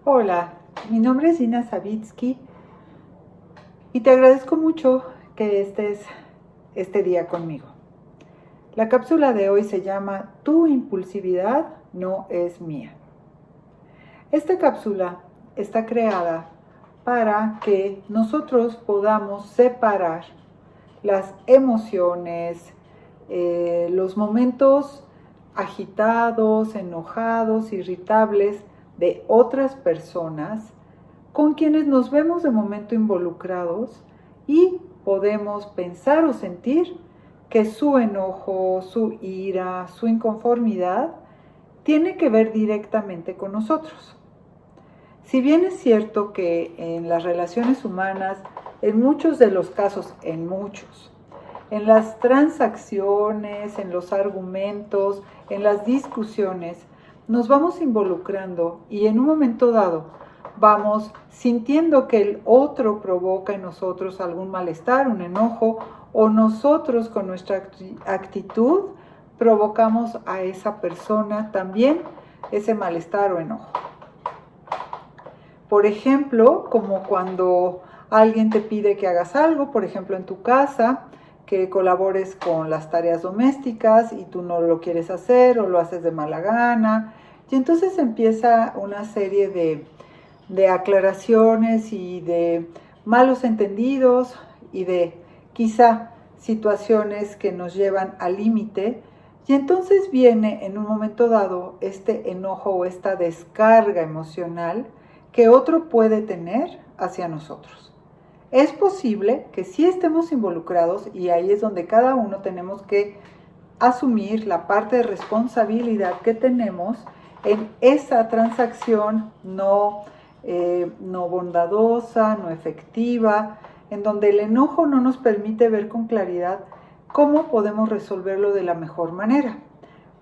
Hola, mi nombre es Gina Savitsky y te agradezco mucho que estés este día conmigo. La cápsula de hoy se llama Tu impulsividad no es mía. Esta cápsula está creada para que nosotros podamos separar las emociones, los momentos agitados, enojados, irritables de otras personas con quienes nos vemos de momento involucrados y podemos pensar o sentir que su enojo, su ira, su inconformidad tiene que ver directamente con nosotros. Si bien es cierto que en las relaciones humanas, en muchos de los casos, en las transacciones, en los argumentos, en las discusiones, nos vamos involucrando y en un momento dado vamos sintiendo que el otro provoca en nosotros algún malestar, un enojo, o nosotros con nuestra actitud provocamos a esa persona también ese malestar o enojo. Por ejemplo, como cuando alguien te pide que hagas algo, por ejemplo en tu casa, que colabores con las tareas domésticas y tú no lo quieres hacer o lo haces de mala gana. Y entonces empieza una serie de aclaraciones y de malos entendidos y de quizá situaciones que nos llevan al límite. Y entonces viene en un momento dado este enojo o esta descarga emocional que otro puede tener hacia nosotros. Es posible que sí estemos involucrados y ahí es donde cada uno tenemos que asumir la parte de responsabilidad que tenemos en esa transacción no bondadosa, no efectiva, en donde el enojo no nos permite ver con claridad cómo podemos resolverlo de la mejor manera.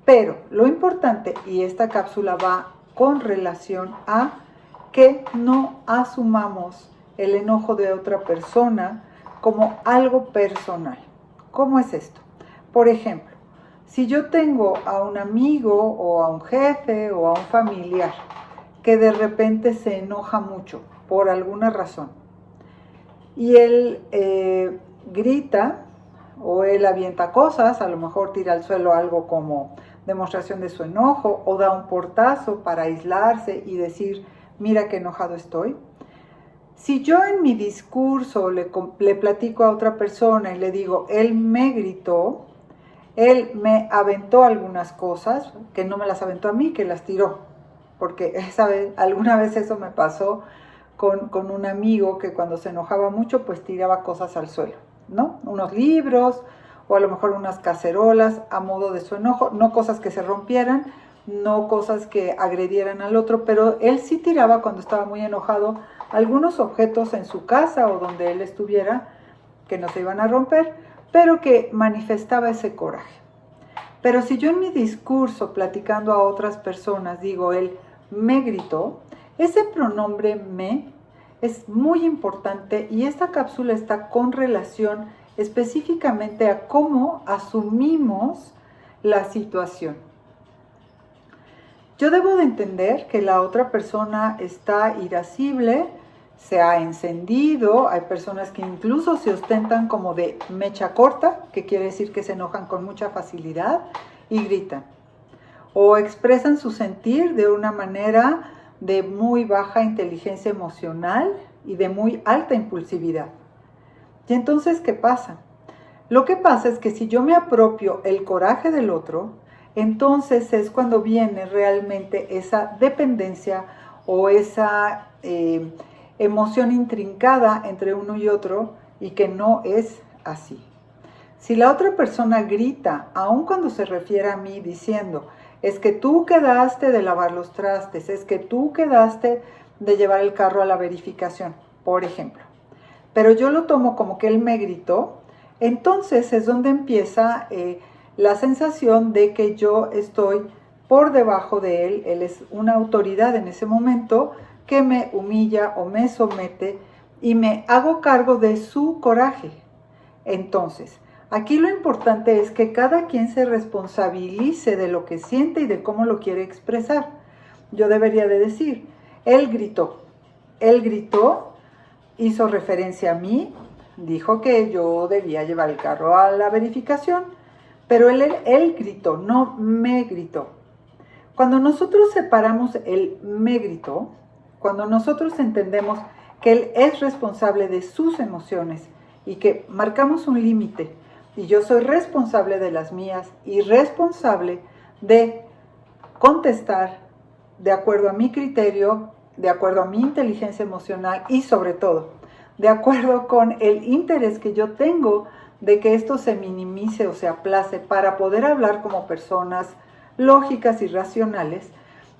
Pero lo importante, y esta cápsula va con relación a que no asumamos el enojo de otra persona como algo personal. ¿Cómo es esto? Por ejemplo, si yo tengo a un amigo o a un jefe o a un familiar que de repente se enoja mucho por alguna razón y él grita o él avienta cosas, a lo mejor tira al suelo algo como demostración de su enojo o da un portazo para aislarse y decir, mira qué enojado estoy. Si yo en mi discurso le platico a otra persona y le digo, él me gritó, él me aventó algunas cosas, que no me las aventó a mí, que las tiró, porque alguna vez eso me pasó con un amigo que cuando se enojaba mucho, pues tiraba cosas al suelo, ¿no? Unos libros o a lo mejor unas cacerolas a modo de su enojo, no cosas que se rompieran, no cosas que agredieran al otro, pero él sí tiraba cuando estaba muy enojado algunos objetos en su casa o donde él estuviera que no se iban a romper, pero que manifestaba ese coraje. Pero si yo en mi discurso platicando a otras personas digo él me gritó, ese pronombre me es muy importante y esta cápsula está con relación específicamente a cómo asumimos la situación. Yo debo de entender que la otra persona está irascible, se ha encendido, hay personas que incluso se ostentan como de mecha corta, que quiere decir que se enojan con mucha facilidad y gritan. O expresan su sentir de una manera de muy baja inteligencia emocional y de muy alta impulsividad. Y entonces, ¿qué pasa? Lo que pasa es que si yo me apropio el coraje del otro, entonces es cuando viene realmente esa dependencia o esa emoción intrincada entre uno y otro y que no es así. Si la otra persona grita, aun cuando se refiere a mí diciendo, es que tú quedaste de lavar los trastes, es que tú quedaste de llevar el carro a la verificación, por ejemplo, pero yo lo tomo como que él me gritó, entonces es donde empieza la sensación de que yo estoy por debajo de él, él es una autoridad en ese momento que me humilla o me somete y me hago cargo de su coraje. Entonces, aquí lo importante es que cada quien se responsabilice de lo que siente y de cómo lo quiere expresar. Yo debería de decir, Él gritó, hizo referencia a mí, dijo que yo debía llevar el carro a la verificación, pero él gritó, no me gritó. Cuando nosotros separamos el me gritó, cuando nosotros entendemos que él es responsable de sus emociones y que marcamos un límite, y yo soy responsable de las mías y responsable de contestar de acuerdo a mi criterio, de acuerdo a mi inteligencia emocional y sobre todo, de acuerdo con el interés que yo tengo de que esto se minimice o se aplace para poder hablar como personas lógicas y racionales,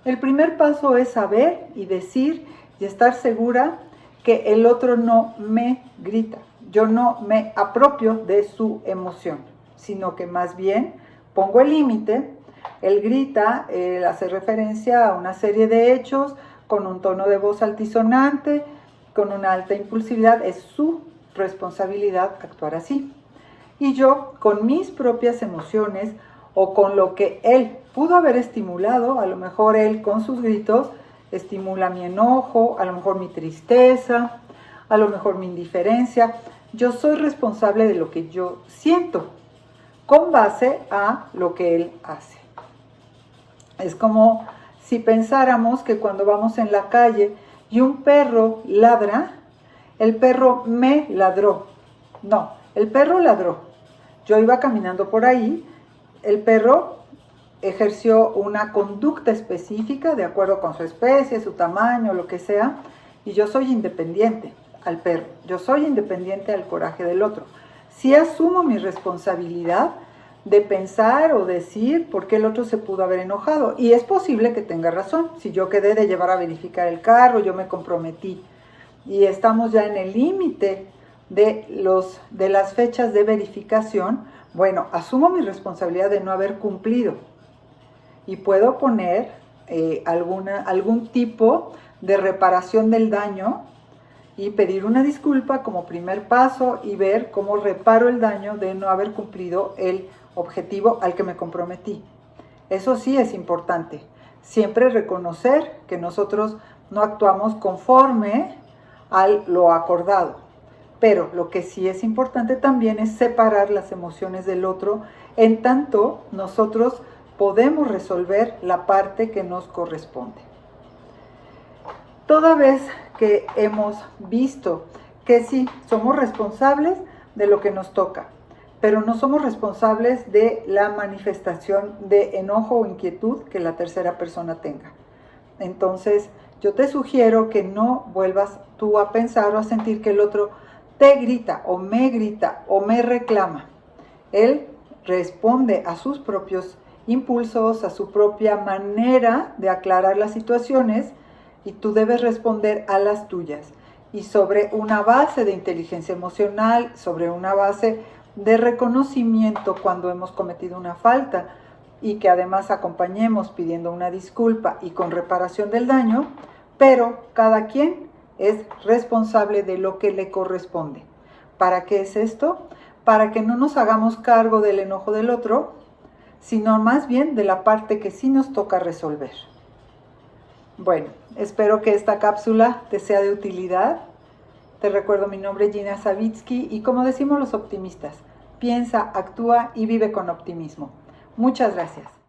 el primer paso es saber y decir y estar segura que el otro no me grita. Yo no me apropio de su emoción, sino que más bien pongo el límite. Él grita, él hace referencia a una serie de hechos con un tono de voz altisonante, con una alta impulsividad. Es su responsabilidad actuar así. Y yo, con mis propias emociones o con lo que él pudo haber estimulado, a lo mejor él con sus gritos estimula mi enojo, a lo mejor mi tristeza, a lo mejor mi indiferencia. Yo soy responsable de lo que yo siento con base a lo que él hace. Es como si pensáramos que cuando vamos en la calle y un perro ladra, el perro me ladró. No, el perro ladró. Yo iba caminando por ahí, el perro ejerció una conducta específica de acuerdo con su especie, su tamaño, lo que sea, y yo soy independiente al perro, yo soy independiente al coraje del otro. Si asumo mi responsabilidad de pensar o decir por qué el otro se pudo haber enojado, y es posible que tenga razón. Si yo quedé de llevar a verificar el carro, yo me comprometí y estamos ya en el límite de las fechas de verificación, bueno, asumo mi responsabilidad de no haber cumplido y puedo poner algún tipo de reparación del daño y pedir una disculpa como primer paso y ver cómo reparo el daño de no haber cumplido el objetivo al que me comprometí. Eso sí es importante, siempre reconocer que nosotros no actuamos conforme a lo acordado, pero lo que sí es importante también es separar las emociones del otro, en tanto nosotros podemos resolver la parte que nos corresponde. Toda vez que hemos visto que sí, somos responsables de lo que nos toca, pero no somos responsables de la manifestación de enojo o inquietud que la tercera persona tenga. Entonces, yo te sugiero que no vuelvas tú a pensar o a sentir que el otro te grita o me reclama. Él responde a sus propios impulsos, a su propia manera de aclarar las situaciones, y tú debes responder a las tuyas. Y sobre una base de inteligencia emocional, sobre una base de reconocimiento cuando hemos cometido una falta y que además acompañemos pidiendo una disculpa y con reparación del daño, pero cada quien es responsable de lo que le corresponde. ¿Para qué es esto? Para que no nos hagamos cargo del enojo del otro, sino más bien de la parte que sí nos toca resolver. Bueno, espero que esta cápsula te sea de utilidad. Te recuerdo, mi nombre es Gina Savitsky y como decimos los optimistas, piensa, actúa y vive con optimismo. Muchas gracias.